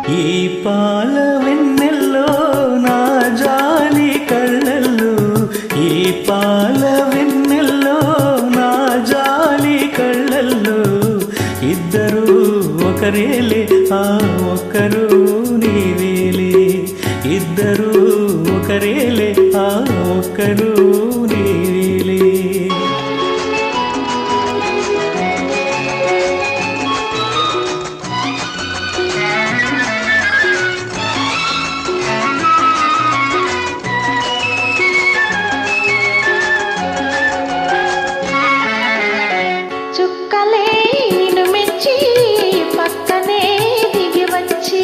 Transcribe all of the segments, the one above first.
ఈ పాల వెన్నెల్లో నా జాలి కళ్ళల్లో, ఈ పాల వెన్నెల్లో నా జాలి కళ్ళల్లో, ఇద్దరు ఒకరేలే ఆ ఒక్కరు నీవేలే, ఇద్దరు ఒకరేలే ఆ ఒక్కరు నీవేలే. చుక్కలే నిన్ను మెచ్చి పక్కనే దిగి వచ్చి,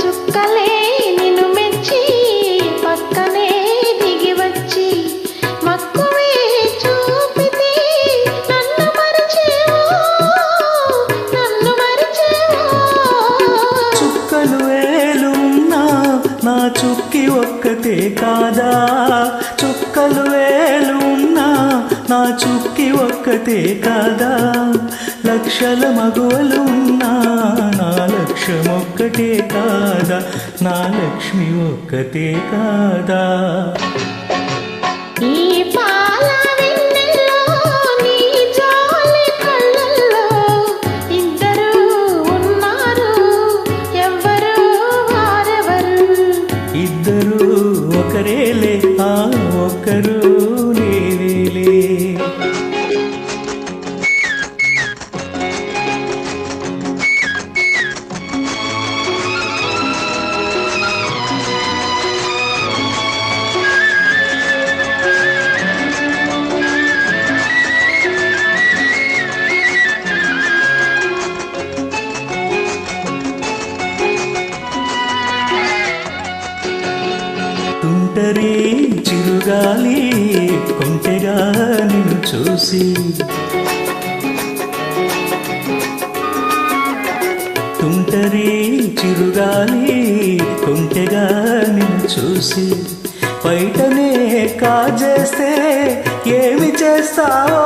చుక్కలే నిన్ను మెచ్చి పక్కనే దిగి వచ్చి, మక్కువే చూపితే నన్ను మరిచేవో, నన్ను మరిచేవో. చుక్కలు వేలున్నా నా చుక్కి ఒక్కతే కాదా, చుక్కలు వేలున్నా నా చుక్కి ఒక్కతే కాదా, లక్షల మగువలు ఉన్నా నా లక్ష్యం ఒక్కటే కాదా, నా లక్ష్మి ఒక్కతే కాదా. ఈ పాల వెన్నెల్లో నీ జాలి కళ్ళల్లో, ఇద్దరు ఉన్నారు ఎవ్వరు వారెవరు, ఇద్దరు ఒకరేలే ఆ ఒక్కరు నీవేలే. తుంటరి చిరుగాలి కొంటెగా నిన్ను చూసి, తుంటరి చిరుగాలి కొంటెగా నిన్ను చూసి, బయటనే కాజేస్తే ఏమి చేస్తావో